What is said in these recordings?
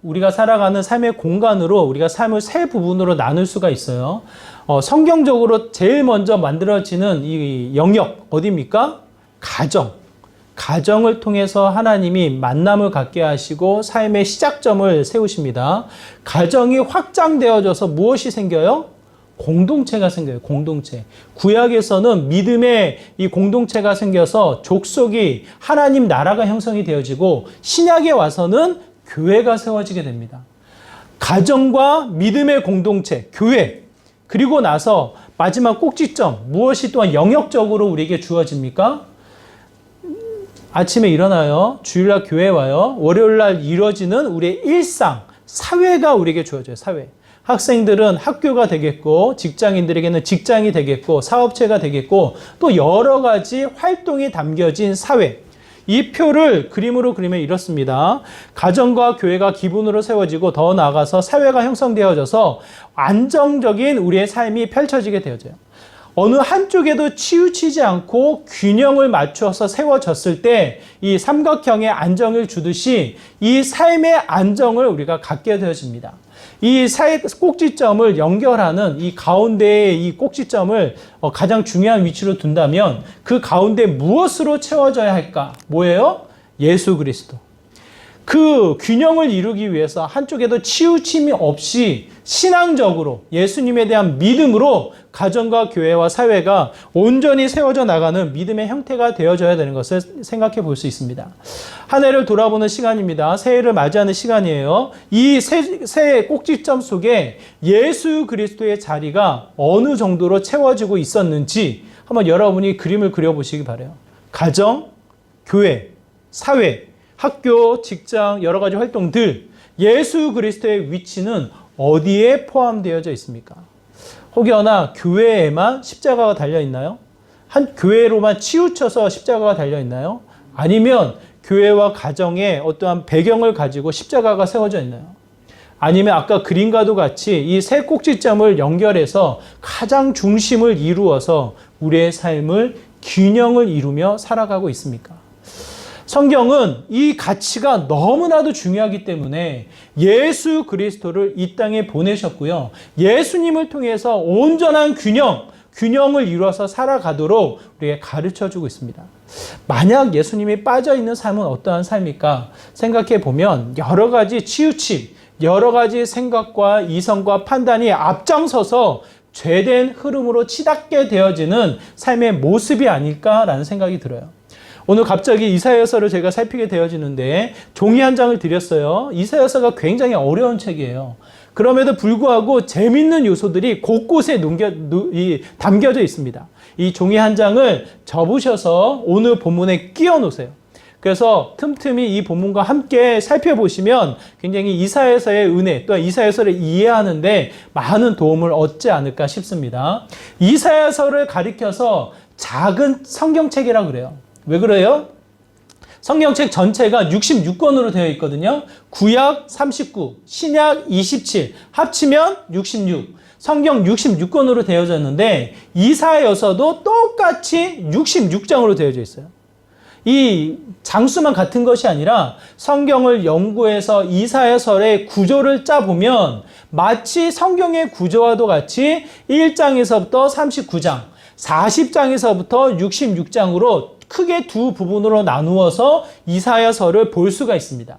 우리가 살아가는 삶의 공간으로 우리가 삶을 세 부분으로 나눌 수가 있어요. 성경적으로 제일 먼저 만들어지는 이 영역 어디입니까? 가정. 가정을 통해서 하나님이 만남을 갖게 하시고 삶의 시작점을 세우십니다. 가정이 확장되어져서 무엇이 생겨요? 공동체가 생겨요. 공동체. 구약에서는 믿음의 이 공동체가 생겨서 족속이 하나님 나라가 형성이 되어지고 신약에 와서는 교회가 세워지게 됩니다. 가정과 믿음의 공동체, 교회. 그리고 나서 마지막 꼭지점, 무엇이 또한 영역적으로 우리에게 주어집니까? 아침에 일어나요. 주일날 교회 와요. 월요일날 이루어지는 우리의 일상, 사회가 우리에게 주어져요. 사회. 학생들은 학교가 되겠고, 직장인들에게는 직장이 되겠고, 사업체가 되겠고, 또 여러 가지 활동이 담겨진 사회. 이 표를 그림으로 그리면 이렇습니다. 가정과 교회가 기본으로 세워지고 더 나아가서 사회가 형성되어져서 안정적인 우리의 삶이 펼쳐지게 되어져요. 어느 한쪽에도 치우치지 않고 균형을 맞춰서 세워졌을 때 이 삼각형의 안정을 주듯이 이 삶의 안정을 우리가 갖게 되어집니다. 이 꼭지점을 연결하는 이 가운데의 이 꼭지점을 가장 중요한 위치로 둔다면 그 가운데 무엇으로 채워져야 할까? 뭐예요? 예수 그리스도. 그 균형을 이루기 위해서 한쪽에도 치우침이 없이 신앙적으로 예수님에 대한 믿음으로 가정과 교회와 사회가 온전히 세워져 나가는 믿음의 형태가 되어져야 되는 것을 생각해 볼 수 있습니다. 한 해를 돌아보는 시간입니다. 새해를 맞이하는 시간이에요. 이 새 꼭지점 속에 예수 그리스도의 자리가 어느 정도로 채워지고 있었는지 한번 여러분이 그림을 그려보시기 바라요. 가정, 교회, 사회, 학교, 직장, 여러 가지 활동들, 예수 그리스도의 위치는 어디에 포함되어져 있습니까? 혹여나 교회에만 십자가가 달려있나요? 한 교회로만 치우쳐서 십자가가 달려있나요? 아니면 교회와 가정에 어떠한 배경을 가지고 십자가가 세워져 있나요? 아니면 아까 그림과도 같이 이 세 꼭지점을 연결해서 가장 중심을 이루어서 우리의 삶을 균형을 이루며 살아가고 있습니까? 성경은 이 가치가 너무나도 중요하기 때문에 예수 그리스도를 이 땅에 보내셨고요. 예수님을 통해서 온전한 균형을 이루어서 살아가도록 우리에게 가르쳐주고 있습니다. 만약 예수님이 빠져있는 삶은 어떠한 삶일까 생각해 보면 여러 가지 치우침, 여러 가지 생각과 이성과 판단이 앞장서서 죄된 흐름으로 치닫게 되어지는 삶의 모습이 아닐까라는 생각이 들어요. 오늘 갑자기 이사야서를 제가 살피게 되어지는데 종이 한 장을 드렸어요. 이사야서가 굉장히 어려운 책이에요. 그럼에도 불구하고 재밌는 요소들이 곳곳에 담겨져 있습니다. 이 종이 한 장을 접으셔서 오늘 본문에 끼워 놓으세요. 그래서 틈틈이 이 본문과 함께 살펴보시면 굉장히 이사야서의 은혜, 또한 이사야서를 이해하는데 많은 도움을 얻지 않을까 싶습니다. 이사야서를 가리켜서 작은 성경책이라고 그래요. 왜 그래요? 성경책 전체가 66권으로 되어 있거든요. 구약 39, 신약 27, 합치면 66. 성경 66권으로 되어졌는데 이사야서도 똑같이 66장으로 되어져 있어요. 이 장수만 같은 것이 아니라 성경을 연구해서 이사야서의 구조를 짜보면 마치 성경의 구조와도 같이 1장에서부터 39장, 40장에서부터 66장으로 크게 두 부분으로 나누어서 이사야서를 볼 수가 있습니다.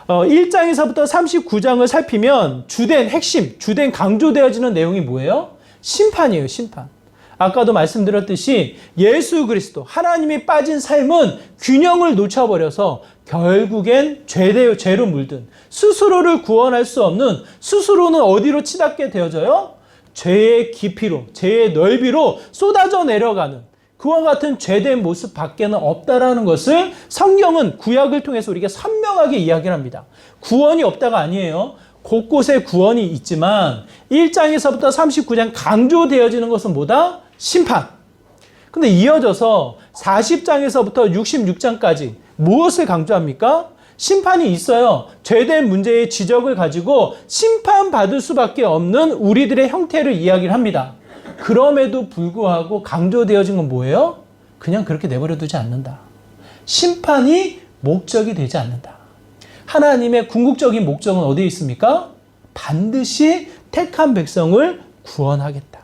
1장에서부터 39장을 살피면 주된 강조되어지는 내용이 뭐예요? 심판이에요, 심판. 아까도 말씀드렸듯이 예수 그리스도, 하나님이 빠진 삶은 균형을 놓쳐버려서 결국엔 죄로 물든 스스로를 구원할 수 없는 스스로는 어디로 치닫게 되어져요? 죄의 깊이로, 죄의 넓이로 쏟아져 내려가는 그와 같은 죄된 모습 밖에는 없다라는 것을 성경은 구약을 통해서 우리에게 선명하게 이야기를 합니다. 구원이 없다가 아니에요. 곳곳에 구원이 있지만 1장에서부터 39장 강조되어지는 것은 뭐다? 심판. 근데 이어져서 40장에서부터 66장까지 무엇을 강조합니까? 심판이 있어요. 죄된 문제의 지적을 가지고 심판받을 수밖에 없는 우리들의 형태를 이야기를 합니다. 그럼에도 불구하고 강조되어진 건 뭐예요? 그냥 그렇게 내버려 두지 않는다. 심판이 목적이 되지 않는다. 하나님의 궁극적인 목적은 어디에 있습니까? 반드시 택한 백성을 구원하겠다.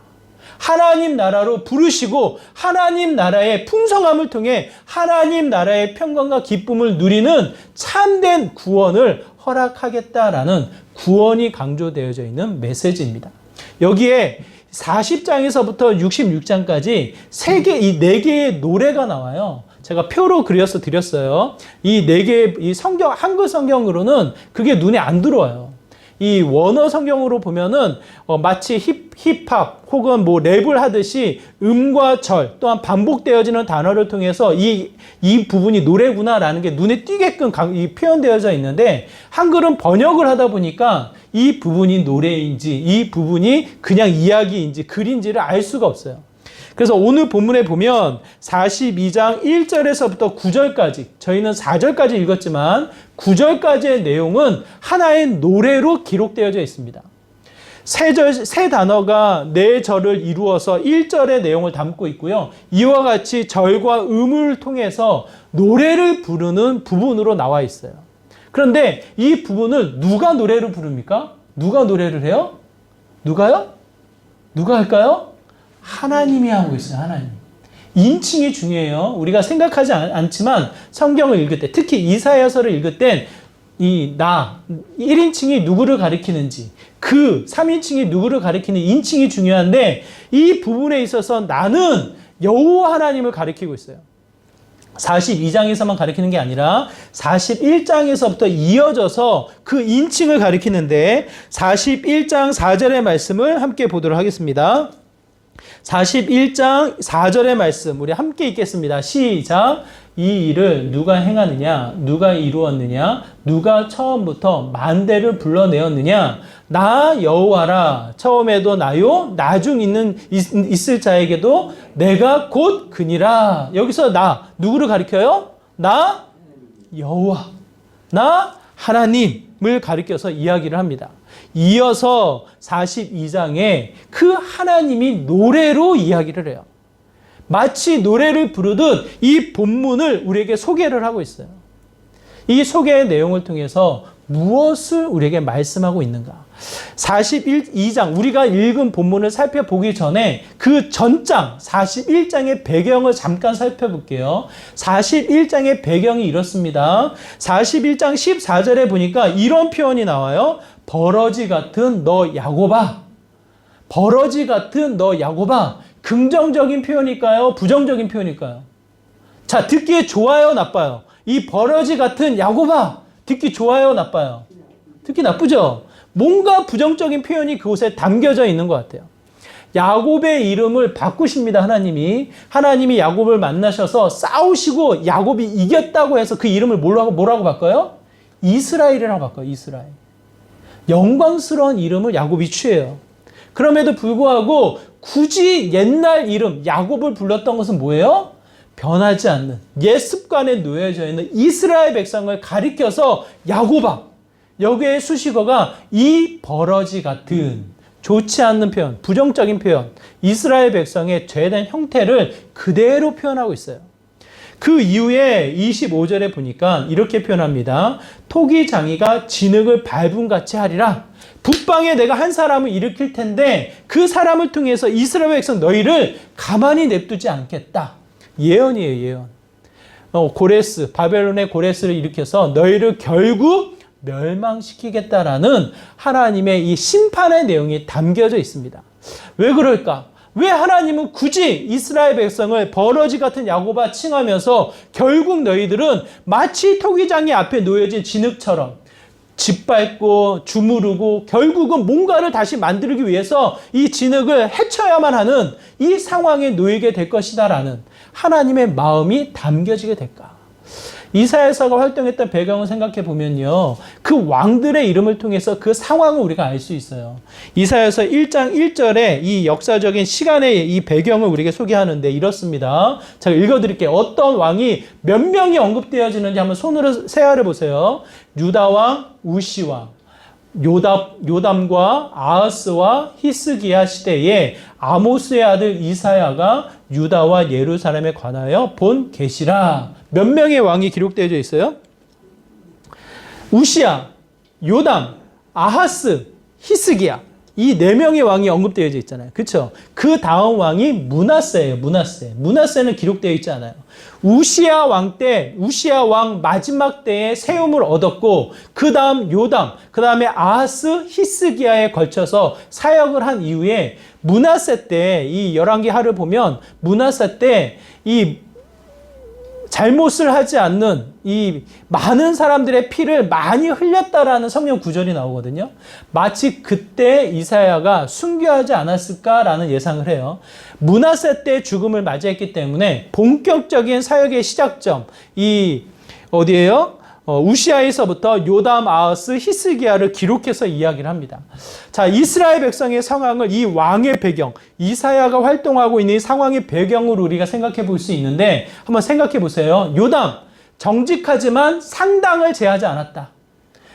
하나님 나라로 부르시고 하나님 나라의 풍성함을 통해 하나님 나라의 평강과 기쁨을 누리는 참된 구원을 허락하겠다라는 구원이 강조되어져 있는 메시지입니다. 여기에 40장에서부터 66장까지 이 4개의 노래가 나와요. 제가 표로 그려서 드렸어요. 이 4개의 이 성경, 한글 성경으로는 그게 눈에 안 들어와요. 이 원어 성경으로 보면은 마치 힙합 혹은 뭐 랩을 하듯이 음과 절 또한 반복되어지는 단어를 통해서 이 부분이 노래구나라는 게 눈에 띄게끔 표현되어져 있는데 한글은 번역을 하다 보니까 이 부분이 노래인지 이 부분이 그냥 이야기인지 글인지를 알 수가 없어요. 그래서 오늘 본문에 보면 42장 1절에서부터 9절까지 저희는 4절까지 읽었지만 9절까지의 내용은 하나의 노래로 기록되어져 있습니다. 세 단어가 네 절을 이루어서 1절의 내용을 담고 있고요. 이와 같이 절과 음을 통해서 노래를 부르는 부분으로 나와 있어요. 그런데 이 부분을 누가 노래를 부릅니까? 누가 노래를 해요? 누가요? 누가 할까요? 하나님이 하고 있어요. 하나님. 인칭이 중요해요. 우리가 생각하지 않지만 성경을 읽을 때, 특히 이사야서를 읽을 땐 이 1인칭이 누구를 가리키는지, 3인칭이 누구를 가리키는 인칭이 중요한데 이 부분에 있어서 나는 여호와 하나님을 가리키고 있어요. 42장에서만 가리키는 게 아니라 41장에서부터 이어져서 그 인칭을 가리키는데 41장 4절의 말씀을 함께 보도록 하겠습니다. 41장 4절의 말씀 우리 함께 읽겠습니다. 시작. 이 일을 누가 행하느냐? 누가 이루었느냐? 누가 처음부터 만대를 불러내었느냐? 나 여호와라. 처음에도 나요. 나중 있을 자에게도 내가 곧 그니라. 여기서 나 누구를 가리켜요? 나 여호와. 나 하나님을 가리켜서 이야기를 합니다. 이어서 42장에 그 하나님이 노래로 이야기를 해요. 마치 노래를 부르듯 이 본문을 우리에게 소개를 하고 있어요. 이 소개의 내용을 통해서 무엇을 우리에게 말씀하고 있는가? 42장, 우리가 읽은 본문을 살펴보기 전에 그 전장, 41장의 배경을 잠깐 살펴볼게요. 41장의 배경이 이렇습니다. 41장 14절에 보니까 이런 표현이 나와요. 버러지 같은 너 야곱아. 버러지 같은 너 야곱아. 긍정적인 표현일까요? 부정적인 표현일까요? 자, 듣기에 좋아요, 나빠요? 이 버러지 같은 야곱아. 듣기 좋아요, 나빠요? 듣기 나쁘죠? 뭔가 부정적인 표현이 그곳에 담겨져 있는 것 같아요. 야곱의 이름을 바꾸십니다, 하나님이. 하나님이 야곱을 만나셔서 싸우시고 야곱이 이겼다고 해서 그 이름을 뭐라고 바꿔요? 이스라엘이라고 바꿔요, 이스라엘. 영광스러운 이름을 야곱이 취해요. 그럼에도 불구하고 굳이 옛날 이름 야곱을 불렀던 것은 뭐예요? 변하지 않는 옛 습관에 놓여져 있는 이스라엘 백성을 가리켜서 야곱아. 여기에 수식어가 이 버러지 같은 좋지 않는 표현, 부정적인 표현, 이스라엘 백성의 죄된 형태를 그대로 표현하고 있어요. 그 이후에 25절에 보니까 이렇게 표현합니다. 토기장이가 진흙을 밟음같이 하리라. 북방에 내가 한 사람을 일으킬 텐데 그 사람을 통해서 이스라엘 백성 너희를 가만히 냅두지 않겠다. 예언이에요, 예언. 고레스, 바벨론의 고레스를 일으켜서 너희를 결국 멸망시키겠다라는 하나님의 이 심판의 내용이 담겨져 있습니다. 왜 그럴까? 왜 하나님은 굳이 이스라엘 백성을 버러지 같은 야곱아 칭하면서 결국 너희들은 마치 토기장이 앞에 놓여진 진흙처럼 짓밟고 주무르고 결국은 뭔가를 다시 만들기 위해서 이 진흙을 헤쳐야만 하는 이 상황에 놓이게 될 것이다라는 하나님의 마음이 담겨지게 될까? 이사야서가 활동했던 배경을 생각해 보면요. 그 왕들의 이름을 통해서 그 상황을 우리가 알 수 있어요. 이사야서 1장 1절에 이 역사적인 시간의 이 배경을 우리에게 소개하는데 이렇습니다. 제가 읽어드릴게요. 어떤 왕이 몇 명이 언급되어지는지 한번 손으로 세알해 보세요. 유다왕 우시왕, 요담과 아하스와 히스기야 시대에 아모스의 아들 이사야가 유다와 예루살렘에 관하여 본 계시라. 몇 명의 왕이 기록되어져 있어요? 우시야, 요담, 아하스, 히스기야. 이 네 명의 왕이 언급되어 있잖아요. 그렇죠? 그 다음 왕이 므낫세예요. 므낫세. 므낫세는 기록되어 있지 않아요. 우시야 왕 마지막 때에 세움을 얻었고 그 다음 요담, 그 다음에 아하스, 히스기야에 걸쳐서 사역을 한 이후에 므낫세 때 이 열왕기 하를 보면 므낫세 때 이 잘못을 하지 않는 이 많은 사람들의 피를 많이 흘렸다라는 성경 구절이 나오거든요. 마치 그때 이사야가 순교하지 않았을까라는 예상을 해요. 므낫세 때 죽음을 맞이했기 때문에 본격적인 사역의 시작점, 이 어디예요? 우시아에서부터 요담, 아하스, 히스기야를 기록해서 이야기를 합니다. 자, 이스라엘 백성의 상황을 이 왕의 배경, 이사야가 활동하고 있는 이 상황의 배경으로 우리가 생각해 볼 수 있는데 한번 생각해 보세요. 요담, 정직하지만 상당을 제하지 않았다.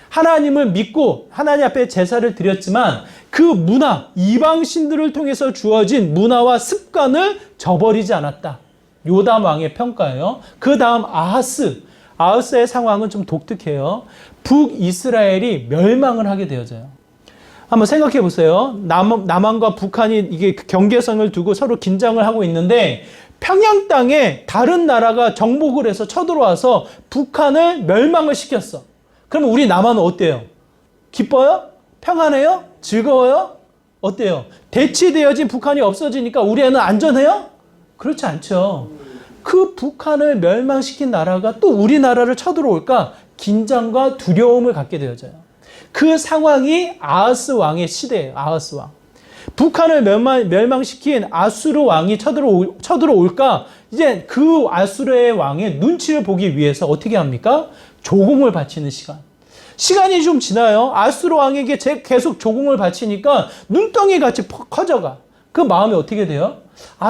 하나님을 믿고 하나님 앞에 제사를 드렸지만 그 문화, 이방 신들을 통해서 주어진 문화와 습관을 저버리지 않았다. 요담 왕의 평가예요. 그 다음 아하스의 상황은 좀 독특해요. 북이스라엘이 멸망을 하게 되어져요. 한번 생각해 보세요. 남한과 북한이 이게 경계선을 두고 서로 긴장을 하고 있는데 평양 땅에 다른 나라가 정복을 해서 쳐들어와서 북한을 멸망을 시켰어. 그러면 우리 남한은 어때요? 기뻐요? 평안해요? 즐거워요? 어때요? 대치되어진 북한이 없어지니까 우리 애는 안전해요? 그렇지 않죠. 그 북한을 멸망시킨 나라가 또 우리나라를 쳐들어올까 긴장과 두려움을 갖게 되어져요. 그 상황이 아하스 왕의 시대예요. 아하스 왕. 북한을 멸망시킨 아수르 왕이 쳐들어올까 이제 그 아수르의 왕의 눈치를 보기 위해서 어떻게 합니까? 조공을 바치는 시간. 시간이 좀 지나요. 아수르 왕에게 계속 조공을 바치니까 눈덩이 같이 커져가. 그 마음이 어떻게 돼요?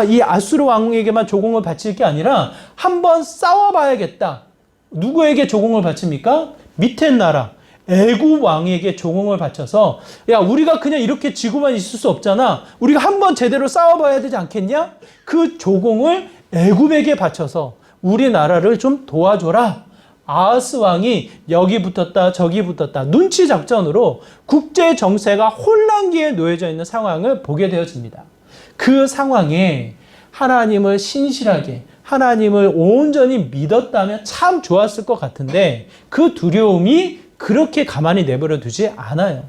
이 아수르 왕에게만 조공을 바칠 게 아니라 한번 싸워봐야겠다. 누구에게 조공을 바칩니까? 밑에 나라 애굽 왕에게 조공을 바쳐서 야 우리가 그냥 이렇게 지고만 있을 수 없잖아. 우리가 한번 제대로 싸워봐야 되지 않겠냐? 그 조공을 애굽에게 바쳐서 우리나라를 좀 도와줘라. 아하스 왕이 여기 붙었다 저기 붙었다 눈치 작전으로 국제 정세가 혼란기에 놓여져 있는 상황을 보게 되어집니다. 그 상황에 하나님을 신실하게 하나님을 온전히 믿었다면 참 좋았을 것 같은데 그 두려움이 그렇게 가만히 내버려 두지 않아요.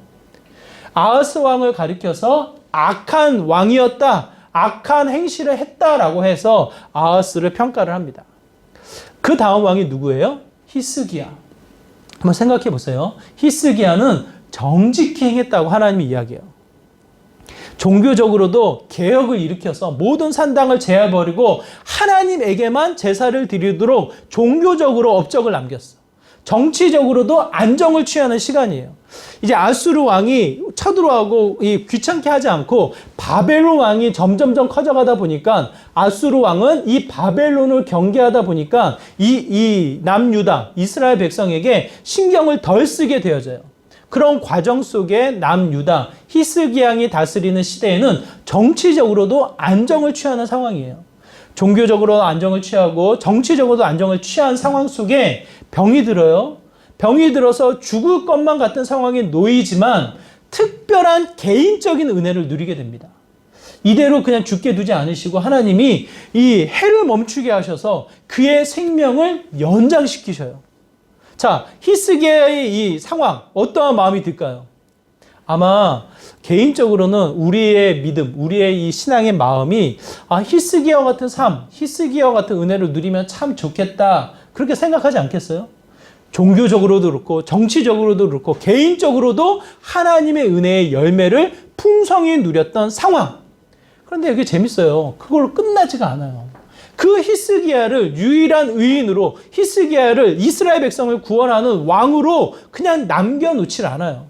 아하스 왕을 가리켜서 악한 왕이었다, 악한 행실을 했다라고 해서 아하스를 평가를 합니다. 그 다음 왕이 누구예요? 히스기야. 한번 생각해 보세요. 히스기야는 정직히 행했다고 하나님이 이야기해요. 종교적으로도 개혁을 일으켜서 모든 산당을 제해버리고 하나님에게만 제사를 드리도록 종교적으로 업적을 남겼어. 정치적으로도 안정을 취하는 시간이에요. 이제 아수르 왕이 쳐들어가고 귀찮게 하지 않고 바벨론 왕이 점점점 커져가다 보니까 아수르 왕은 이 바벨론을 경계하다 보니까 이 남유다 이스라엘 백성에게 신경을 덜 쓰게 되어져요. 그런 과정 속에 남유다 히스기야 왕이 다스리는 시대에는 정치적으로도 안정을 취하는 상황이에요. 종교적으로 안정을 취하고 정치적으로도 안정을 취한 상황 속에 병이 들어요. 병이 들어서 죽을 것만 같은 상황에 놓이지만 특별한 개인적인 은혜를 누리게 됩니다. 이대로 그냥 죽게 두지 않으시고 하나님이 이 해를 멈추게 하셔서 그의 생명을 연장시키셔요. 자, 히스기야의 이 상황 어떠한 마음이 들까요? 아마 개인적으로는 우리의 믿음, 우리의 이 신앙의 마음이 히스기야와 같은 삶, 히스기야와 같은 은혜를 누리면 참 좋겠다 그렇게 생각하지 않겠어요? 종교적으로도 그렇고 정치적으로도 그렇고 개인적으로도 하나님의 은혜의 열매를 풍성히 누렸던 상황. 그런데 이게 재밌어요. 그걸로 끝나지가 않아요. 그 히스기야를 유일한 의인으로 히스기야를 이스라엘 백성을 구원하는 왕으로 그냥 남겨놓질 않아요.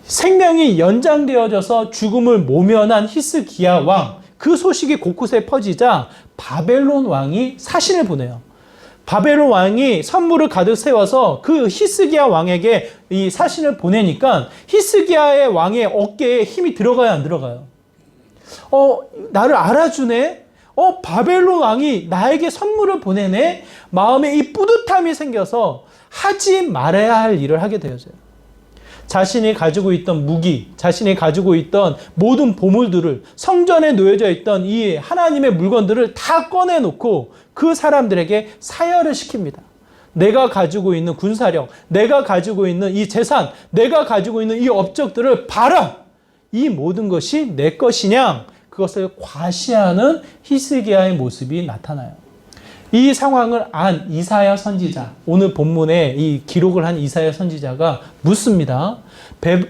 생명이 연장되어져서 죽음을 모면한 히스기야 왕, 그 소식이 곳곳에 퍼지자 바벨론 왕이 사신을 보내요. 바벨론 왕이 선물을 가득 세워서 그 히스기야 왕에게 이 사신을 보내니까 히스기야의 왕의 어깨에 힘이 들어가요, 안 들어가요? 나를 알아주네? 바벨론 왕이 나에게 선물을 보내네? 마음에 이 뿌듯함이 생겨서 하지 말아야 할 일을 하게 되어져요. 자신이 가지고 있던 무기, 자신이 가지고 있던 모든 보물들을, 성전에 놓여져 있던 이 하나님의 물건들을 다 꺼내놓고 그 사람들에게 사열을 시킵니다. 내가 가지고 있는 군사력, 내가 가지고 있는 이 재산, 내가 가지고 있는 이 업적들을 봐라! 이 모든 것이 내 것이냐? 그것을 과시하는 히스기야의 모습이 나타나요. 이 상황을 안 이사야 선지자, 오늘 본문에 이 기록을 한 이사야 선지자가 묻습니다.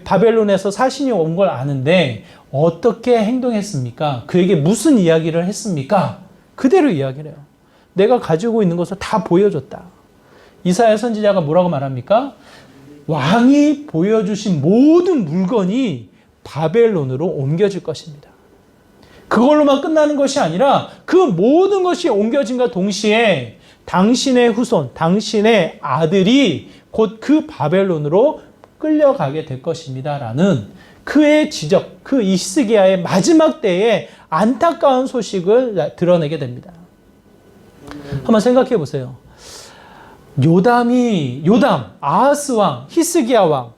바벨론에서 사신이 온 걸 아는데 어떻게 행동했습니까? 그에게 무슨 이야기를 했습니까? 그대로 이야기를 해요. 내가 가지고 있는 것을 다 보여줬다. 이사야 선지자가 뭐라고 말합니까? 왕이 보여주신 모든 물건이 바벨론으로 옮겨질 것입니다. 그걸로만 끝나는 것이 아니라 그 모든 것이 옮겨진과 동시에 당신의 후손, 당신의 아들이 곧 그 바벨론으로 끌려가게 될 것입니다. 라는 그의 지적, 그 히스기야의 마지막 때의 안타까운 소식을 드러내게 됩니다. 한번 생각해 보세요. 요담, 아하스 왕, 히스기야 왕,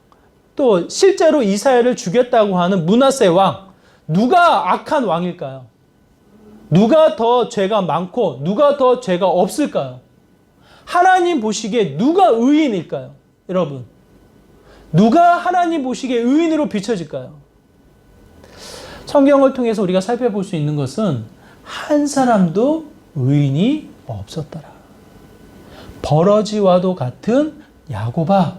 또 실제로 이사야를 죽였다고 하는 므낫세 왕, 누가 악한 왕일까요? 누가 더 죄가 많고 누가 더 죄가 없을까요? 하나님 보시기에 누가 의인일까요? 여러분, 누가 하나님 보시기에 의인으로 비춰질까요? 성경을 통해서 우리가 살펴볼 수 있는 것은 한 사람도 의인이 없었더라. 버러지와도 같은 야곱아,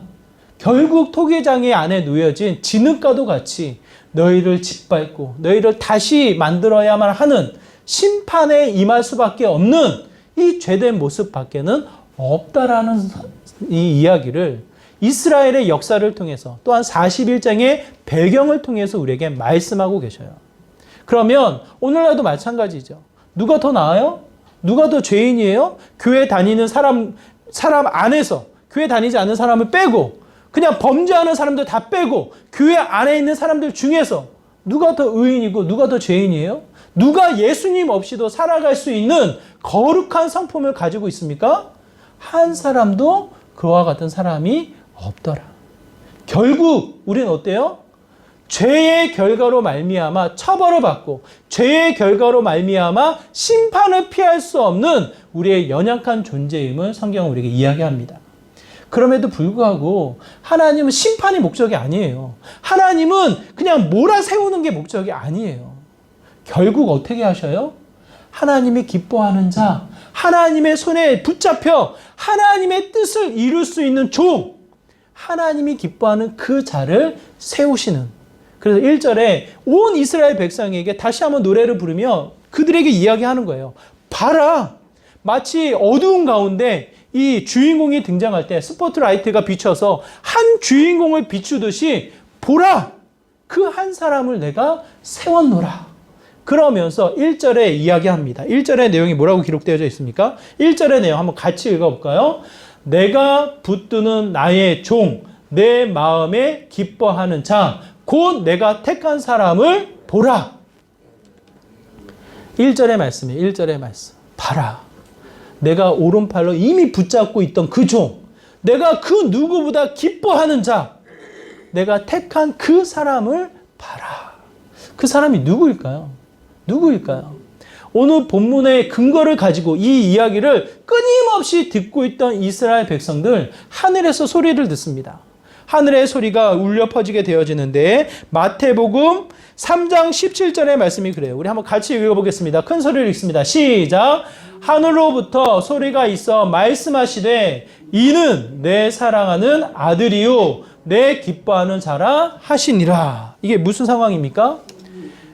결국 토기장의 안에 놓여진 진흙과도 같이 너희를 짓밟고 너희를 다시 만들어야만 하는 심판에 임할 수밖에 없는 이 죄된 모습밖에는 없다라는 이 이야기를 이스라엘의 역사를 통해서 또한 41장의 배경을 통해서 우리에게 말씀하고 계셔요. 그러면 오늘날도 마찬가지죠. 누가 더 나아요? 누가 더 죄인이에요? 교회 다니는 사람 안에서 교회 다니지 않는 사람을 빼고 그냥 범죄하는 사람들 다 빼고 교회 안에 있는 사람들 중에서 누가 더 의인이고 누가 더 죄인이에요? 누가 예수님 없이도 살아갈 수 있는 거룩한 성품을 가지고 있습니까? 한 사람도 그와 같은 사람이 없더라. 결국 우리는 어때요? 죄의 결과로 말미암아 처벌을 받고 죄의 결과로 말미암아 심판을 피할 수 없는 우리의 연약한 존재임을 성경은 우리에게 이야기합니다. 그럼에도 불구하고 하나님은 심판이 목적이 아니에요. 하나님은 그냥 몰아세우는 게 목적이 아니에요. 결국 어떻게 하셔요? 하나님이 기뻐하는 자, 하나님의 손에 붙잡혀 하나님의 뜻을 이룰 수 있는 종, 하나님이 기뻐하는 그 자를 세우시는. 그래서 1절에 온 이스라엘 백성에게 다시 한번 노래를 부르며 그들에게 이야기하는 거예요. 봐라! 마치 어두운 가운데 이 주인공이 등장할 때 스포트라이트가 비춰서 한 주인공을 비추듯이 보라! 그 한 사람을 내가 세웠노라. 그러면서 1절에 이야기합니다. 1절의 내용이 뭐라고 기록되어 있습니까? 1절의 내용 한번 같이 읽어볼까요? 내가 붙드는 나의 종, 내 마음에 기뻐하는 자, 곧 내가 택한 사람을 보라. 1절의 말씀이에요. 1절의 말씀. 봐라. 내가 오른팔로 이미 붙잡고 있던 그 종, 내가 그 누구보다 기뻐하는 자, 내가 택한 그 사람을 봐라. 그 사람이 누구일까요? 누구일까요? 오늘 본문의 근거를 가지고 이 이야기를 끊임없이 듣고 있던 이스라엘 백성들, 하늘에서 소리를 듣습니다. 하늘의 소리가 울려 퍼지게 되어지는데 마태복음 3장 17절의 말씀이 그래요. 우리 한번 같이 읽어보겠습니다. 큰 소리를 읽습니다. 시작! 하늘로부터 소리가 있어 말씀하시되 이는 내 사랑하는 아들이요 내 기뻐하는 자라 하시니라. 이게 무슨 상황입니까?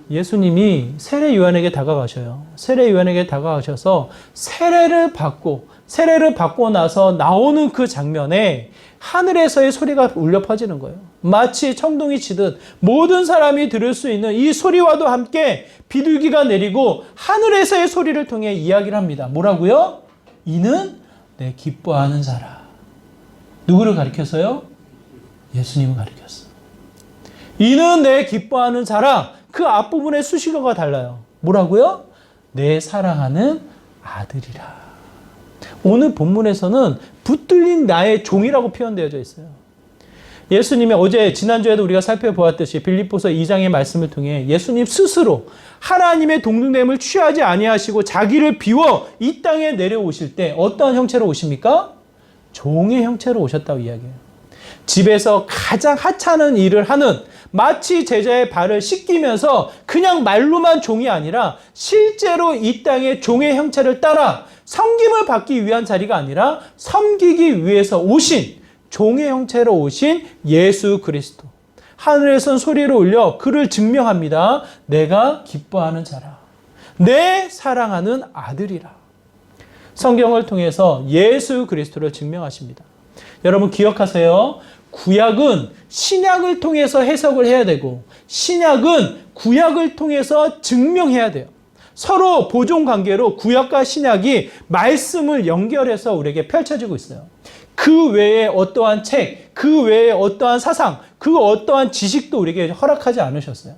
예수님이 세례 요한에게 다가가셔요. 세례 요한에게 다가가셔서 세례를 받고 나서 나오는 그 장면에 하늘에서의 소리가 울려 퍼지는 거예요. 마치 청동이 치듯 모든 사람이 들을 수 있는 이 소리와도 함께 비둘기가 내리고 하늘에서의 소리를 통해 이야기를 합니다. 뭐라고요? 이는 내 기뻐하는 자라. 누구를 가리켜서요? 예수님을 가리켰어요. 이는 내 기뻐하는 자라. 그 앞부분의 수식어가 달라요. 뭐라고요? 내 사랑하는 아들이라. 오늘 본문에서는 붙들린 나의 종이라고 표현되어져 있어요. 예수님이 지난주에도 우리가 살펴보았듯이 빌립보서 2장의 말씀을 통해 예수님 스스로 하나님의 동등됨을 취하지 아니하시고 자기를 비워 이 땅에 내려오실 때 어떠한 형체로 오십니까? 종의 형체로 오셨다고 이야기해요. 집에서 가장 하찮은 일을 하는, 마치 제자의 발을 씻기면서 그냥 말로만 종이 아니라 실제로 이 땅의 종의 형체를 따라 섬김을 받기 위한 자리가 아니라 섬기기 위해서 오신, 종의 형체로 오신 예수 그리스도. 하늘에선 소리를 울려 그를 증명합니다. 내가 기뻐하는 자라. 내 사랑하는 아들이라. 성경을 통해서 예수 그리스도를 증명하십니다. 여러분 기억하세요. 구약은 신약을 통해서 해석을 해야 되고 신약은 구약을 통해서 증명해야 돼요. 서로 보존 관계로 구약과 신약이 말씀을 연결해서 우리에게 펼쳐지고 있어요. 그 외에 어떠한 책, 그 외에 어떠한 사상, 그 어떠한 지식도 우리에게 허락하지 않으셨어요.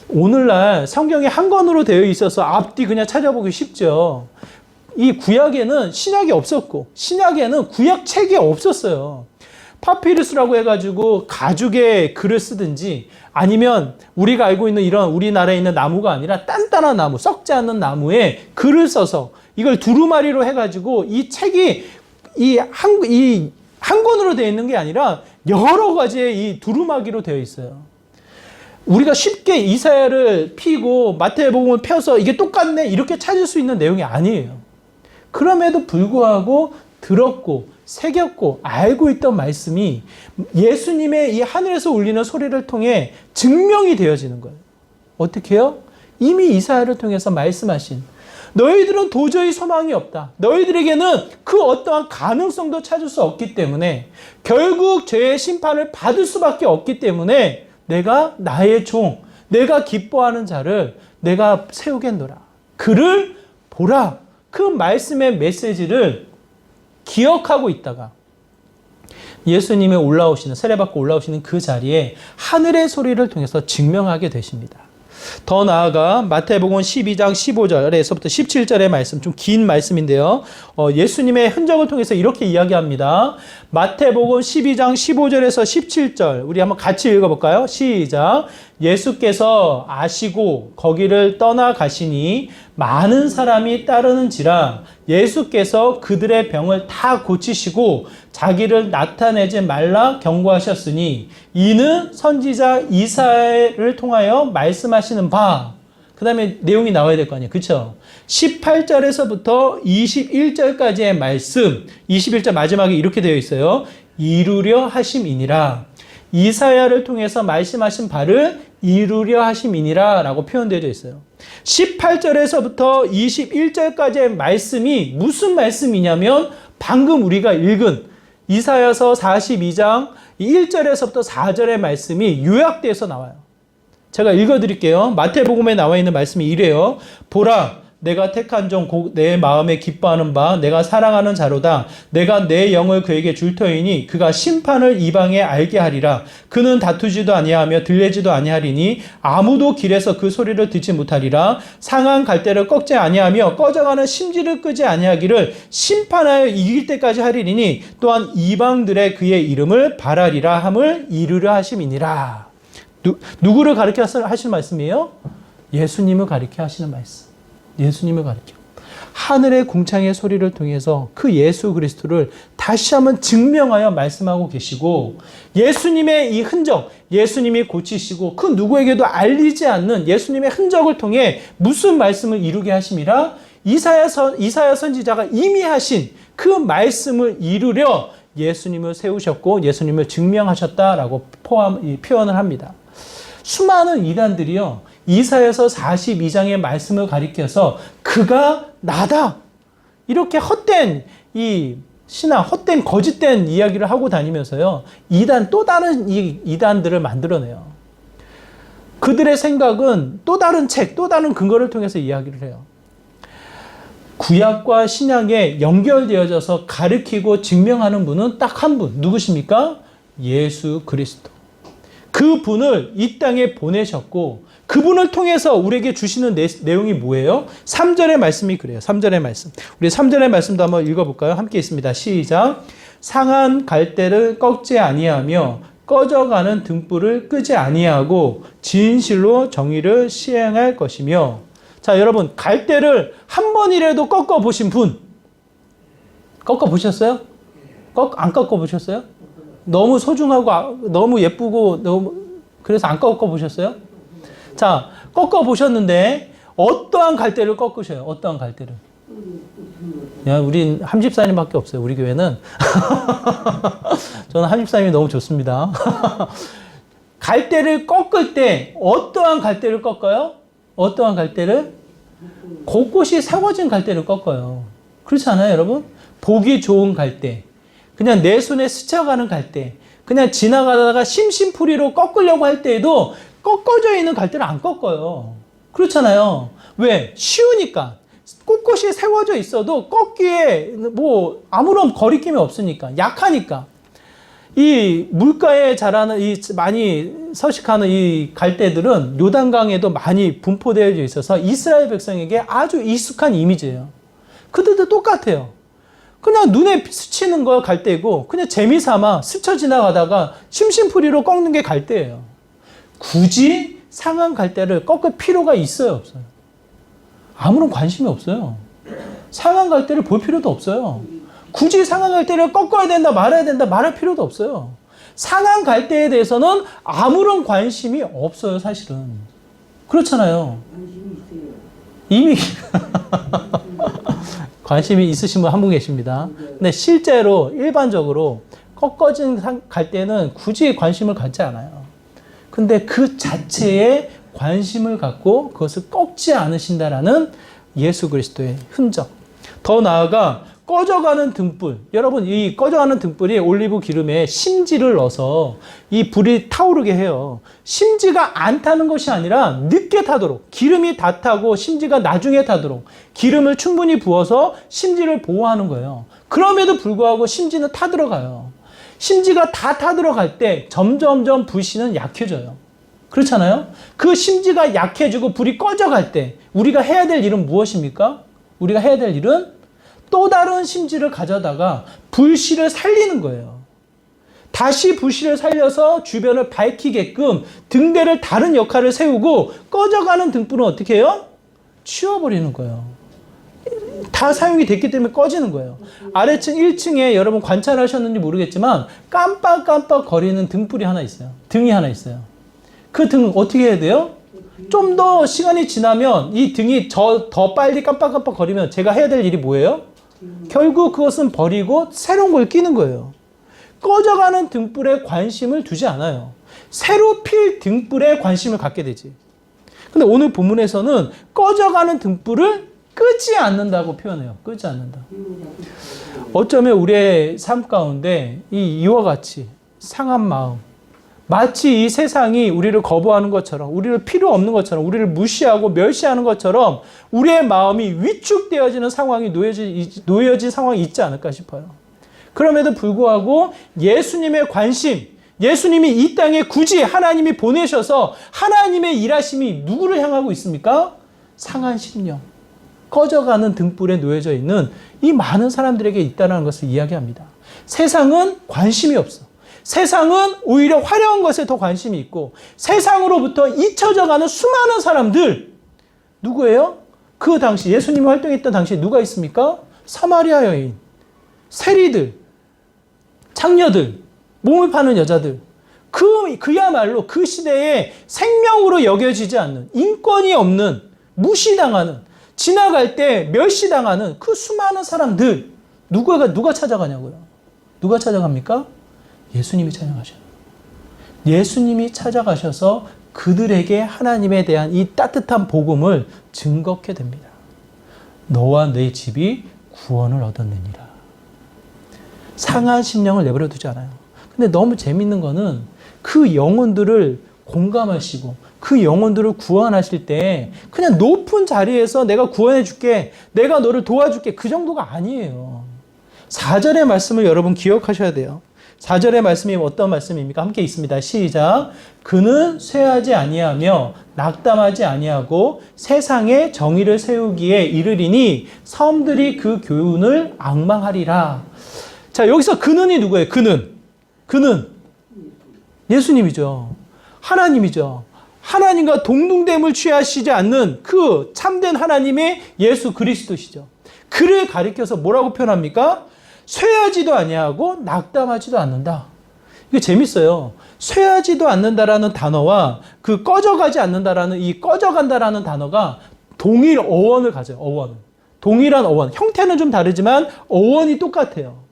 오늘날 성경이 한 권으로 되어 있어서 앞뒤 그냥 찾아보기 쉽죠. 이 구약에는 신약이 없었고 신약에는 구약 책이 없었어요. 파피루스라고 해가지고 가죽의 글을 쓰든지 아니면 우리가 알고 있는 이런 우리나라에 있는 나무가 아니라 단단한 나무, 썩지 않는 나무에 글을 써서 이걸 두루마리로 해가지고 이 책이 한 권으로 되어 있는 게 아니라 여러 가지의 이 두루마기로 되어 있어요. 우리가 쉽게 이사야를 피고 마태복음을 펴서 이게 똑같네 이렇게 찾을 수 있는 내용이 아니에요. 그럼에도 불구하고 들었고 새겼고 알고 있던 말씀이 예수님의 이 하늘에서 울리는 소리를 통해 증명이 되어지는 거예요. 어떻게 해요? 이미 이사야를 통해서 말씀하신 너희들은 도저히 소망이 없다. 너희들에게는 그 어떠한 가능성도 찾을 수 없기 때문에 결국 죄의 심판을 받을 수밖에 없기 때문에 내가 나의 종, 내가 기뻐하는 자를 내가 세우겠노라. 그를 보라. 그 말씀의 메시지를 기억하고 있다가 예수님이 세례받고 올라오시는 그 자리에 하늘의 소리를 통해서 증명하게 되십니다. 더 나아가 마태복음 12장 15절에서부터 17절의 말씀, 좀 긴 말씀인데요. 예수님의 흔적을 통해서 이렇게 이야기합니다. 마태복음 12장 15절에서 17절 우리 한번 같이 읽어볼까요? 시작. 예수께서 아시고 거기를 떠나가시니 많은 사람이 따르는지라 예수께서 그들의 병을 다 고치시고 자기를 나타내지 말라 경고하셨으니 이는 선지자 이사야를 통하여 말씀하시는 바. 그 다음에 내용이 나와야 될 거 아니에요. 그렇죠? 18절에서부터 21절까지의 말씀, 21절 마지막에 이렇게 되어 있어요. 이루려 하심이니라. 이사야를 통해서 말씀하신 바를 이루려 하심이니라 라고 표현되어 있어요. 18절에서부터 21절까지의 말씀이 무슨 말씀이냐면 방금 우리가 읽은 이사야서 42장 1절에서부터 4절의 말씀이 요약돼서 나와요. 제가 읽어드릴게요. 마태복음에 나와 있는 말씀이 이래요. 보라, 내가 택한 종 곧 내 마음에 기뻐하는 바 내가 사랑하는 자로다. 내가 내 영을 그에게 줄 터이니 그가 심판을 이방에 알게 하리라. 그는 다투지도 아니하며 들레지도 아니하리니 아무도 길에서 그 소리를 듣지 못하리라. 상한 갈대를 꺾지 아니하며 꺼져가는 심지를 끄지 아니하기를 심판하여 이길 때까지 하리니 또한 이방들의 그의 이름을 바라리라 함을 이루려 하심이니라. 누구를 가르쳐 하시는 말씀이에요? 예수님을 가르쳐 하시는 말씀. 예수님을 가르쳐. 하늘의 궁창의 소리를 통해서 그 예수 그리스도를 다시 한번 증명하여 말씀하고 계시고 예수님의 이 흔적, 예수님이 고치시고 그 누구에게도 알리지 않는 예수님의 흔적을 통해 무슨 말씀을 이루게 하심이라? 이사야 선지자가 이미 하신 그 말씀을 이루려 예수님을 세우셨고 예수님을 증명하셨다라고 표현을 합니다. 수많은 이단들이요. 이사야서 42장의 말씀을 가리켜서 그가 나다. 이렇게 헛된 이 신앙, 헛된 거짓된 이야기를 하고 다니면서요. 또 다른 이단들을 만들어내요. 그들의 생각은 또 다른 책, 또 다른 근거를 통해서 이야기를 해요. 구약과 신약에 연결되어져서 가르치고 증명하는 분은 딱 한 분. 누구십니까? 예수 그리스도. 그 분을 이 땅에 보내셨고 그분을 통해서 우리에게 주시는 내용이 뭐예요? 3절의 말씀이 그래요. 3절의 말씀. 우리 3절의 말씀도 한번 읽어볼까요? 함께 있습니다. 시작. 상한 갈대를 꺾지 아니하며 꺼져가는 등불을 끄지 아니하고 진실로 정의를 시행할 것이며. 자, 여러분, 갈대를 한 번이라도 꺾어 보신 분? 꺾어 보셨어요? 안 꺾어 보셨어요? 너무 소중하고 너무 예쁘고 그래서 안 꺾어 보셨어요? 자, 꺾어 보셨는데 어떠한 갈대를 꺾으셔요? 어떠한 갈대를? 야, 우린 함집사님밖에 없어요. 우리 교회는. 저는 함집사님이 너무 좋습니다. 갈대를 꺾을 때 어떠한 갈대를 꺾어요? 어떠한 갈대를? 곳곳이 세워진 갈대를 꺾어요. 그렇지 않아요, 여러분? 보기 좋은 갈대. 그냥 내 손에 스쳐가는 갈대. 그냥 지나가다가 심심풀이로 꺾으려고 할 때에도 꺾어져 있는 갈대를 안 꺾어요. 그렇잖아요. 왜? 쉬우니까. 꼿꼿이 세워져 있어도 꺾기에 뭐 아무런 거리낌이 없으니까. 약하니까. 이 물가에 자라는 많이 서식하는 이 갈대들은 요단강에도 많이 분포되어 있어서 이스라엘 백성에게 아주 익숙한 이미지예요. 그들도 똑같아요. 그냥 눈에 스치는 거 갈대고 그냥 재미삼아 스쳐 지나가다가 심심풀이로 꺾는 게 갈대예요. 굳이 상한 갈대를 꺾을 필요가 있어요, 없어요? 아무런 관심이 없어요. 상한 갈대를 볼 필요도 없어요. 굳이 상한 갈대를 꺾어야 된다, 말아야 된다, 말할 필요도 없어요. 상한 갈대에 대해서는 아무런 관심이 없어요, 사실은. 그렇잖아요. 이미 관심이 있으신 분 한 분 계십니다. 근데 실제로 일반적으로 꺾어진 갈대는 굳이 관심을 갖지 않아요. 근데 그 자체에 관심을 갖고 그것을 꺾지 않으신다라는 예수 그리스도의 흔적. 더 나아가 꺼져가는 등불. 여러분, 이 꺼져가는 등불이 올리브 기름에 심지를 넣어서 이 불이 타오르게 해요. 심지가 안 타는 것이 아니라 늦게 타도록, 기름이 다 타고 심지가 나중에 타도록 기름을 충분히 부어서 심지를 보호하는 거예요. 그럼에도 불구하고 심지는 타들어가요. 심지가 다 타들어갈 때 점점점 불씨는 약해져요. 그렇잖아요? 그 심지가 약해지고 불이 꺼져갈 때 우리가 해야 될 일은 무엇입니까? 우리가 해야 될 일은 또 다른 심지를 가져다가 불씨를 살리는 거예요. 다시 불씨를 살려서 주변을 밝히게끔 등대를 다른 역할을 세우고 꺼져가는 등불은 어떻게 해요? 치워버리는 거예요. 다 사용이 됐기 때문에 꺼지는 거예요. 아래층 1층에 여러분 관찰하셨는지 모르겠지만 깜빡깜빡 거리는 등불이 하나 있어요. 등이 하나 있어요. 그 등 어떻게 해야 돼요? 좀 더 시간이 지나면 이 등이 더 빨리 깜빡깜빡 거리면 제가 해야 될 일이 뭐예요? 결국 그것은 버리고 새로운 걸 끼는 거예요. 꺼져가는 등불에 관심을 두지 않아요. 새로 필 등불에 관심을 갖게 되지. 근데 오늘 본문에서는 꺼져가는 등불을 끄지 않는다고 표현해요. 끄지 않는다. 어쩌면 우리의 삶 가운데 이와 같이 상한 마음, 마치 이 세상이 우리를 거부하는 것처럼, 우리를 필요 없는 것처럼, 우리를 무시하고 멸시하는 것처럼 우리의 마음이 위축되어지는 상황이 놓여진 상황이 있지 않을까 싶어요. 그럼에도 불구하고 예수님의 관심, 예수님이 이 땅에 굳이 하나님이 보내셔서 하나님의 일하심이 누구를 향하고 있습니까? 상한 심령, 꺼져가는 등불에 놓여져 있는 이 많은 사람들에게 있다는 것을 이야기합니다. 세상은 관심이 없어. 세상은 오히려 화려한 것에 더 관심이 있고 세상으로부터 잊혀져가는 수많은 사람들, 누구예요? 그 당시 예수님이 활동했던 당시에 누가 있습니까? 사마리아 여인, 세리들, 창녀들, 몸을 파는 여자들, 그야말로 그 시대에 생명으로 여겨지지 않는, 인권이 없는, 무시당하는, 지나갈 때 멸시당하는 그 수많은 사람들, 누가 찾아가냐고요? 누가 찾아갑니까? 예수님이 찾아가셔요. 예수님이 찾아가셔서 그들에게 하나님에 대한 이 따뜻한 복음을 증거케 됩니다. 너와 내 집이 구원을 얻었느니라. 상한 심령을 내버려 두지 않아요. 근데 너무 재밌는 거는 그 영혼들을 공감하시고 그 영혼들을 구원하실 때 그냥 높은 자리에서 내가 구원해 줄게, 내가 너를 도와줄게, 그 정도가 아니에요. 4절의 말씀을 여러분 기억하셔야 돼요. 4절의 말씀이 어떤 말씀입니까? 함께 있습니다. 시작. 그는 쇠하지 아니하며 낙담하지 아니하고 세상에 정의를 세우기에 이르리니 섬들이 그 교훈을 앙망하리라. 자, 여기서 그는이 누구예요? 그는 예수님이죠. 하나님이죠. 하나님과 동등됨을 취하시지 않는 그 참된 하나님의 예수 그리스도시죠. 그를 가리켜서 뭐라고 표현합니까? 쇠하지도 아니하고 낙담하지도 않는다. 이거 재밌어요. 쇠하지도 않는다라는 단어와 그 꺼져가지 않는다라는 이 꺼져간다라는 단어가 동일 어원을 가져요. 어원. 동일한 어원. 형태는 좀 다르지만 어원이 똑같아요.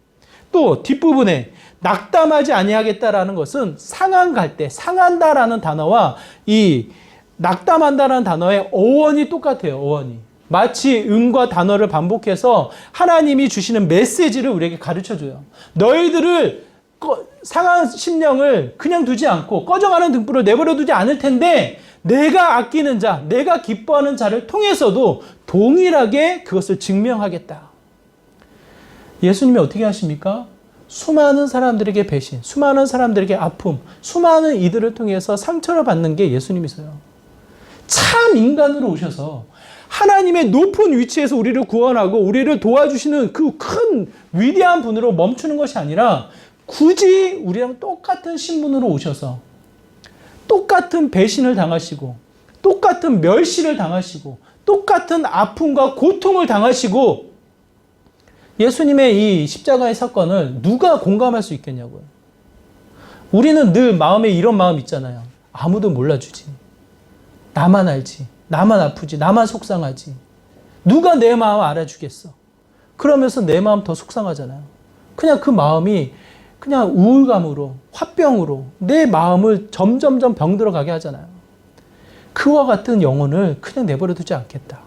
또 뒷부분에 낙담하지 아니하겠다라는 것은 상한 때, 상한다라는 단어와 이 낙담한다라는 단어의 어원이 똑같아요. 어원이. 마치 음과 단어를 반복해서 하나님이 주시는 메시지를 우리에게 가르쳐줘요. 너희들을 상한 심령을 그냥 두지 않고 꺼져가는 등불을 내버려 두지 않을 텐데 내가 아끼는 자, 내가 기뻐하는 자를 통해서도 동일하게 그것을 증명하겠다. 예수님이 어떻게 하십니까? 수많은 사람들에게 배신, 수많은 사람들에게 아픔, 수많은 이들을 통해서 상처를 받는 게 예수님이세요. 참 인간으로 오셔서 하나님의 높은 위치에서 우리를 구원하고 우리를 도와주시는 그 큰 위대한 분으로 멈추는 것이 아니라 굳이 우리랑 똑같은 신분으로 오셔서 똑같은 배신을 당하시고 똑같은 멸시를 당하시고 똑같은 아픔과 고통을 당하시고 예수님의 이 십자가의 사건을 누가 공감할 수 있겠냐고요. 우리는 늘 마음에 이런 마음 있잖아요. 아무도 몰라주지. 나만 알지. 나만 아프지. 나만 속상하지. 누가 내 마음 알아주겠어. 그러면서 내 마음 더 속상하잖아요. 그냥 그 마음이 그냥 우울감으로, 화병으로 내 마음을 점점점 병들어가게 하잖아요. 그와 같은 영혼을 그냥 내버려 두지 않겠다.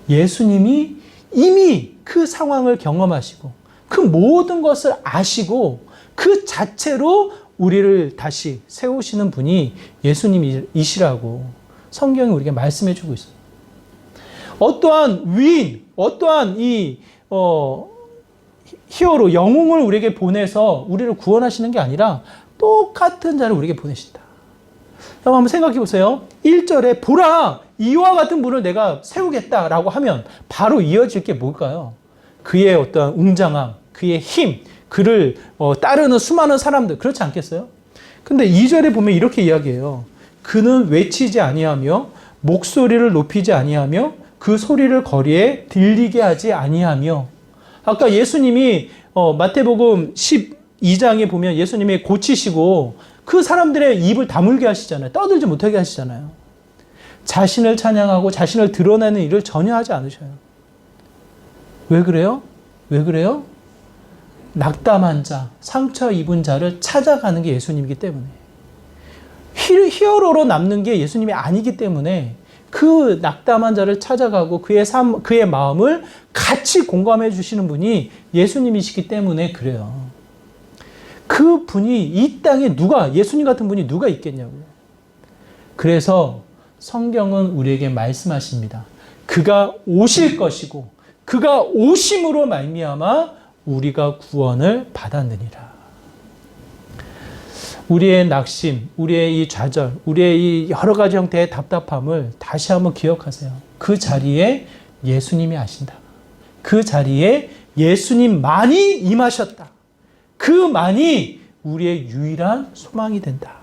예수님이 이미 그 상황을 경험하시고 그 모든 것을 아시고 그 자체로 우리를 다시 세우시는 분이 예수님이시라고 성경이 우리에게 말씀해 주고 있어요. 어떠한 위인, 어떠한 이 히어로, 영웅을 우리에게 보내서 우리를 구원하시는 게 아니라 똑같은 자를 우리에게 보내신다. 여러분 한번 생각해 보세요. 1절에 보라! 이와 같은 분을 내가 세우겠다라고 하면 바로 이어질 게 뭘까요? 그의 어떤 웅장함, 그의 힘, 그를 따르는 수많은 사람들, 그렇지 않겠어요? 근데 2절에 보면 이렇게 이야기해요. 그는 외치지 아니하며 목소리를 높이지 아니하며 그 소리를 거리에 들리게 하지 아니하며. 아까 예수님이 마태복음 12장에 보면 예수님이 고치시고 그 사람들의 입을 다물게 하시잖아요. 떠들지 못하게 하시잖아요. 자신을 찬양하고 자신을 드러내는 일을 전혀 하지 않으셔요. 왜 그래요? 왜 그래요? 낙담한 자, 상처 입은 자를 찾아가는 게 예수님이기 때문에. 히어로로 남는 게 예수님이 아니기 때문에 그 낙담한 자를 찾아가고 그의 삶, 그의 마음을 같이 공감해 주시는 분이 예수님이시기 때문에 그래요. 그 분이 이 땅에 예수님 같은 분이 누가 있겠냐고요. 그래서 성경은 우리에게 말씀하십니다. 그가 오실 것이고 그가 오심으로 말미암아 우리가 구원을 받았느니라. 우리의 낙심, 우리의 이 좌절, 우리의 이 여러 가지 형태의 답답함을 다시 한번 기억하세요. 그 자리에 예수님이 하신다. 그 자리에 예수님만이 임하셨다. 그만이 우리의 유일한 소망이 된다.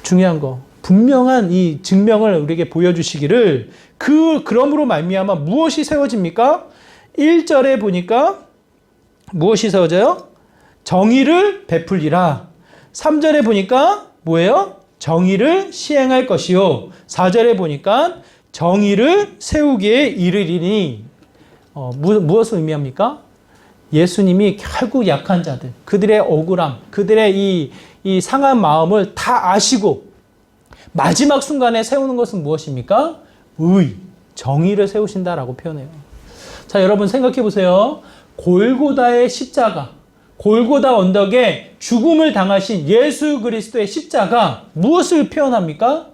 중요한 거, 분명한 이 증명을 우리에게 보여주시기를 그럼으로 말미암아 무엇이 세워집니까? 1절에 보니까 무엇이 세워져요? 정의를 베풀리라. 3절에 보니까 뭐예요? 정의를 시행할 것이요. 4절에 보니까 정의를 세우기에 이르리니. 무엇을 의미합니까? 예수님이 결국 약한 자들, 그들의 억울함, 그들의 이 상한 마음을 다 아시고 마지막 순간에 세우는 것은 무엇입니까? 정의를 세우신다라고 표현해요. 자, 여러분 생각해 보세요. 골고다의 십자가, 골고다 언덕에 죽음을 당하신 예수 그리스도의 십자가 무엇을 표현합니까?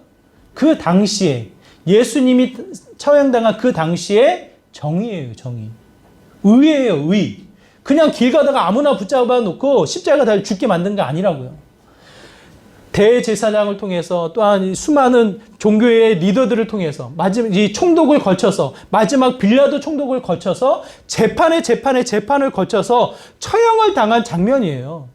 그 당시에 예수님이 처형당한 그 당시에 정의예요, 정의. 의예요, 의. 그냥 길 가다가 아무나 붙잡아 놓고 십자가 달려 죽게 만든 게 아니라고요. 대제사장을 통해서 또한 수많은 종교의 리더들을 통해서 마지막 이 총독을 거쳐서 마지막 빌라도 총독을 거쳐서 재판을 거쳐서 처형을 당한 장면이에요.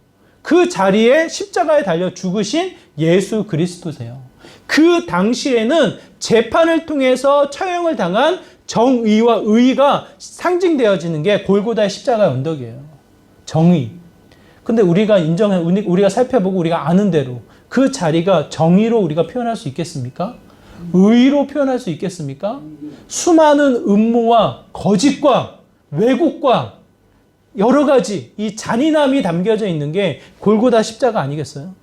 그 자리에 십자가에 달려 죽으신 예수 그리스도세요. 그 당시에는 재판을 통해서 처형을 당한 정의와 의가 상징되어지는 게 골고다의 십자가의 언덕이에요. 정의. 근데 우리가 살펴보고 우리가 아는 대로 그 자리가 정의로 우리가 표현할 수 있겠습니까? 의로 표현할 수 있겠습니까? 수많은 음모와 거짓과 왜곡과 여러 가지 이 잔인함이 담겨져 있는 게 골고다 십자가 아니겠어요?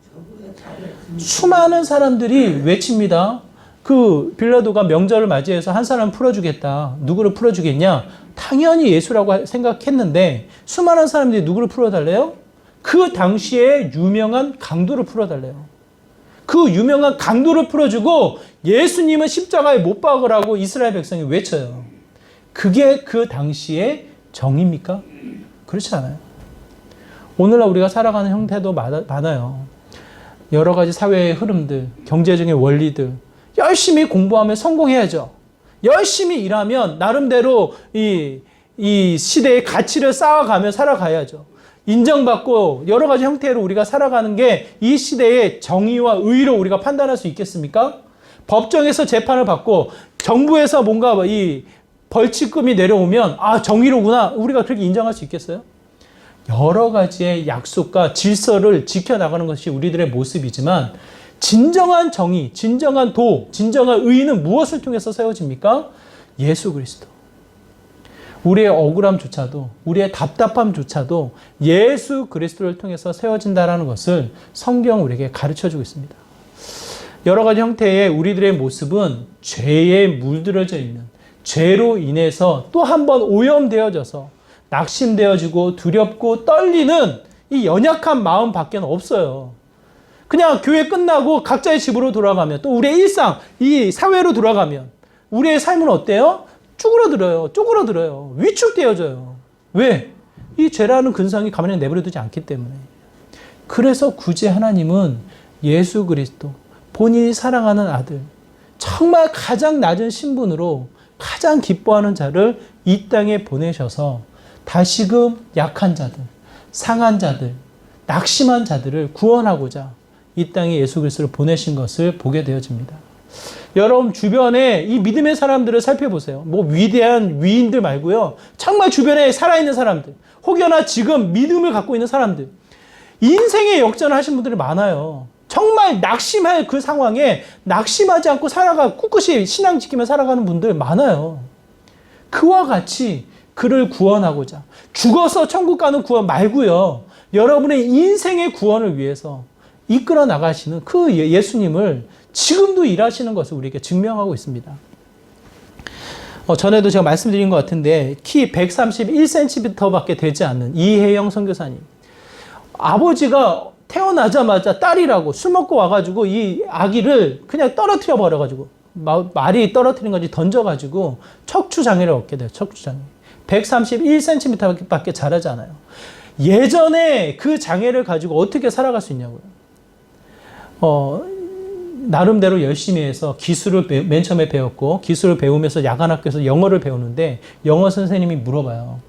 수많은 사람들이 외칩니다. 그 빌라도가 명절을 맞이해서 한 사람 풀어주겠다. 누구를 풀어주겠냐? 당연히 예수라고 생각했는데 수많은 사람들이 누구를 풀어달래요? 그 당시에 유명한 강도를 풀어달래요. 그 유명한 강도를 풀어주고 예수님은 십자가에 못 박으라고 이스라엘 백성이 외쳐요. 그게 그 당시의 정의입니까? 그렇지 않아요. 오늘날 우리가 살아가는 형태도 많아요. 여러 가지 사회의 흐름들, 경제적인 원리들, 열심히 공부하면 성공해야죠. 열심히 일하면 나름대로 이 시대의 가치를 쌓아가며 살아가야죠. 인정받고 여러 가지 형태로 우리가 살아가는 게 이 시대의 정의와 의로 우리가 판단할 수 있겠습니까? 법정에서 재판을 받고 정부에서 뭔가 이 벌칙금이 내려오면 아, 정의로구나. 우리가 그렇게 인정할 수 있겠어요? 여러 가지의 약속과 질서를 지켜나가는 것이 우리들의 모습이지만 진정한 정의, 진정한 도, 진정한 의는 무엇을 통해서 세워집니까? 예수 그리스도. 우리의 억울함조차도, 우리의 답답함조차도 예수 그리스도를 통해서 세워진다는 것을 성경은 우리에게 가르쳐주고 있습니다. 여러 가지 형태의 우리들의 모습은 죄에 물들어져 있는, 죄로 인해서 또 한 번 오염되어져서 낙심되어지고 두렵고 떨리는 이 연약한 마음 밖에는 없어요. 그냥 교회 끝나고 각자의 집으로 돌아가면 또 우리의 일상, 이 사회로 돌아가면 우리의 삶은 어때요? 쪼그러들어요. 위축되어져요. 왜? 이 죄라는 근성이 가만히 내버려두지 않기 때문에. 그래서 굳이 하나님은 예수 그리스도, 본인이 사랑하는 아들, 정말 가장 낮은 신분으로 가장 기뻐하는 자를 이 땅에 보내셔서 다시금 약한 자들, 상한 자들, 낙심한 자들을 구원하고자 이 땅에 예수 그리스도를 보내신 것을 보게 되어집니다. 여러분 주변에 이 믿음의 사람들을 살펴보세요. 뭐 위대한 위인들 말고요. 정말 주변에 살아있는 사람들, 혹여나 지금 믿음을 갖고 있는 사람들, 인생의 역전을 하신 분들이 많아요. 정말 낙심할 그 상황에 낙심하지 않고 꿋꿋이 신앙 지키며 살아가는 분들 많아요. 그와 같이 그를 구원하고자 죽어서 천국 가는 구원 말고요. 여러분의 인생의 구원을 위해서 이끌어 나가시는 그 예수님을 지금도 일하시는 것을 우리에게 증명하고 있습니다. 전에도 제가 말씀드린 것 같은데 키 131cm밖에 되지 않는 이혜영 선교사님. 아버지가 태어나자마자 딸이라고 술 먹고 와가지고 이 아기를 그냥 떨어뜨려 버려가지고 말이 떨어뜨린 건지 던져가지고 척추장애를 얻게 돼요. 척추장애. 131cm밖에 자라지 않아요. 예전에 그 장애를 가지고 어떻게 살아갈 수 있냐고요. 나름대로 열심히 해서 기술을 맨 처음에 배웠고 기술을 배우면서 야간학교에서 영어를 배우는데 영어 선생님이 물어봐요.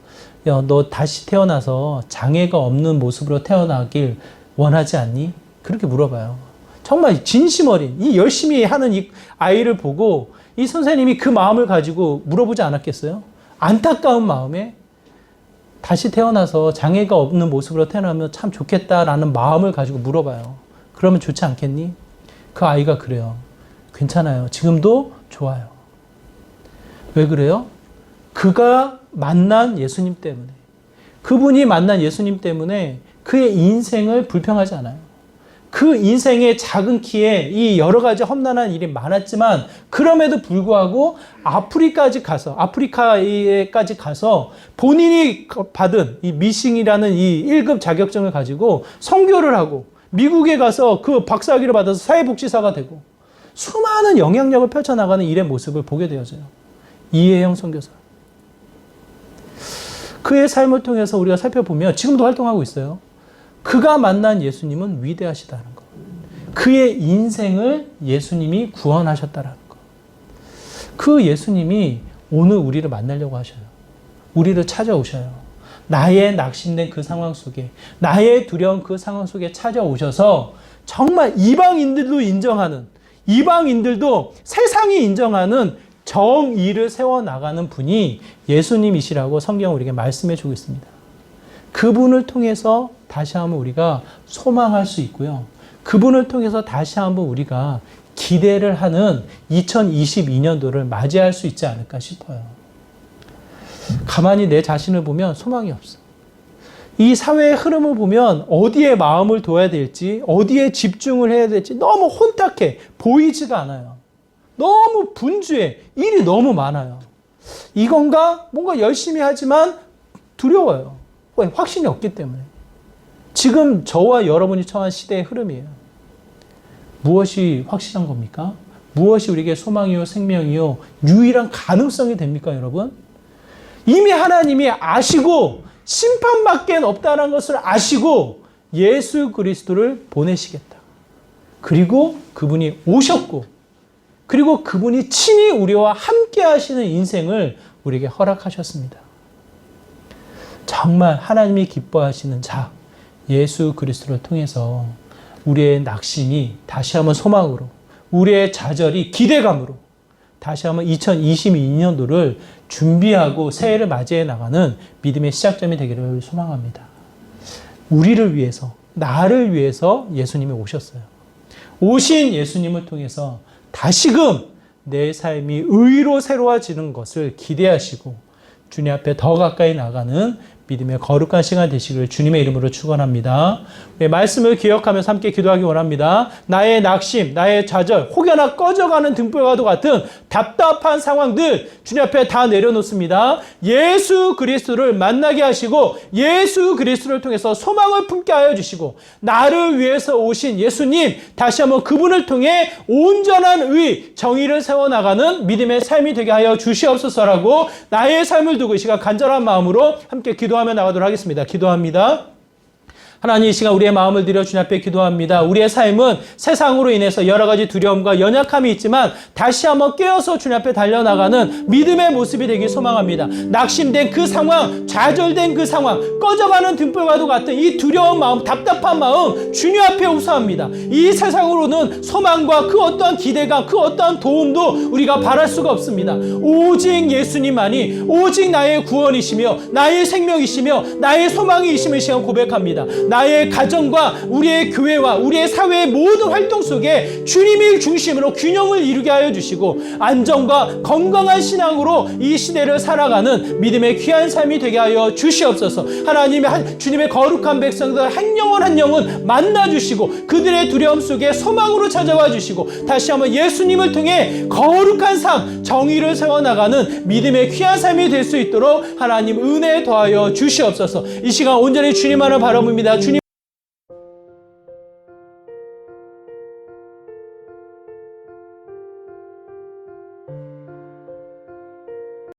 야, 너 다시 태어나서 장애가 없는 모습으로 태어나길 원하지 않니? 그렇게 물어봐요. 정말 진심 어린 이 열심히 하는 이 아이를 보고 이 선생님이 그 마음을 가지고 물어보지 않았겠어요? 안타까운 마음에 다시 태어나서 장애가 없는 모습으로 태어나면 참 좋겠다라는 마음을 가지고 물어봐요. 그러면 좋지 않겠니? 그 아이가 그래요. 괜찮아요. 지금도 좋아요. 왜 그래요? 그가 만난 예수님 때문에, 그분이 만난 예수님 때문에 그의 인생을 불평하지 않아요. 그 인생의 작은 키에 이 여러 가지 험난한 일이 많았지만 그럼에도 불구하고 아프리카까지 가서 본인이 받은 이 미싱이라는 이 1급 자격증을 가지고 선교를 하고 미국에 가서 그 박사학위를 받아서 사회복지사가 되고 수많은 영향력을 펼쳐나가는 일의 모습을 보게 되어져요. 이혜영 선교사. 그의 삶을 통해서 우리가 살펴보면 지금도 활동하고 있어요. 그가 만난 예수님은 위대하시다는 것. 그의 인생을 예수님이 구원하셨다는 것. 그 예수님이 오늘 우리를 만나려고 하셔요. 우리를 찾아오셔요. 나의 낙심된 그 상황 속에, 나의 두려운 그 상황 속에 찾아오셔서 정말 이방인들도 인정하는, 이방인들도 세상이 인정하는 정의를 세워나가는 분이 예수님이시라고 성경은 우리에게 말씀해 주고 있습니다. 그분을 통해서 다시 한번 우리가 소망할 수 있고요. 그분을 통해서 다시 한번 우리가 기대를 하는 2022년도를 맞이할 수 있지 않을까 싶어요. 가만히 내 자신을 보면 소망이 없어. 이 사회의 흐름을 보면 어디에 마음을 둬야 될지, 어디에 집중을 해야 될지 너무 혼탁해. 보이지가 않아요. 너무 분주해. 일이 너무 많아요. 이건가? 뭔가 열심히 하지만 두려워요. 왜? 확신이 없기 때문에. 지금 저와 여러분이 처한 시대의 흐름이에요. 무엇이 확실한 겁니까? 무엇이 우리에게 소망이요, 생명이요, 유일한 가능성이 됩니까, 여러분? 이미 하나님이 아시고 심판밖에 없다는 것을 아시고 예수 그리스도를 보내시겠다. 그리고 그분이 오셨고, 그리고 그분이 친히 우리와 함께 하시는 인생을 우리에게 허락하셨습니다. 정말 하나님이 기뻐하시는 자, 예수 그리스도를 통해서 우리의 낙심이 다시 한번 소망으로, 우리의 좌절이 기대감으로 다시 한번 2022년도를 준비하고 새해를 맞이해 나가는 믿음의 시작점이 되기를 소망합니다. 우리를 위해서, 나를 위해서 예수님이 오셨어요. 오신 예수님을 통해서 다시금 내 삶이 의로 새로워지는 것을 기대하시고 주님 앞에 더 가까이 나가는 믿음의 거룩한 시간 되시기를 주님의 이름으로 축원합니다. 말씀을 기억하면서 함께 기도하기 원합니다. 나의 낙심, 나의 좌절, 혹여나 꺼져가는 등불과도 같은 답답한 상황들 주님 앞에 다 내려놓습니다. 예수 그리스도를 만나게 하시고 예수 그리스도를 통해서 소망을 품게 하여 주시고 나를 위해서 오신 예수님 다시 한번 그분을 통해 온전한 의, 정의를 세워나가는 믿음의 삶이 되게 하여 주시옵소서라고 나의 삶을 두고 이 시간 간절한 마음으로 함께 기도하며 나가도록 하겠습니다. 기도합니다. 하나님 이 시간 우리의 마음을 들여 주님 앞에 기도합니다. 우리의 삶은 세상으로 인해서 여러 가지 두려움과 연약함이 있지만 다시 한번 깨어서 주님 앞에 달려나가는 믿음의 모습이 되길 소망합니다. 낙심된 그 상황, 좌절된 그 상황, 꺼져가는 등불과도 같은 이 두려운 마음, 답답한 마음 주님 앞에 호소합니다. 이 세상으로는 소망과 그 어떠한 기대감, 그 어떠한 도움도 우리가 바랄 수가 없습니다. 오직 예수님만이 오직 나의 구원이시며 나의 생명이시며 나의 소망이심을 시간 고백합니다. 나의 가정과 우리의 교회와 우리의 사회의 모든 활동 속에 주님이 중심으로 균형을 이루게 하여 주시고 안정과 건강한 신앙으로 이 시대를 살아가는 믿음의 귀한 삶이 되게 하여 주시옵소서. 하나님의 주님의 거룩한 백성들 한 영혼 한 영혼 만나 주시고 그들의 두려움 속에 소망으로 찾아와 주시고 다시 한번 예수님을 통해 거룩한 삶, 정의를 세워나가는 믿음의 귀한 삶이 될 수 있도록 하나님 은혜 더하여 주시옵소서. 이 시간 온전히 주님만을 바라봅니다.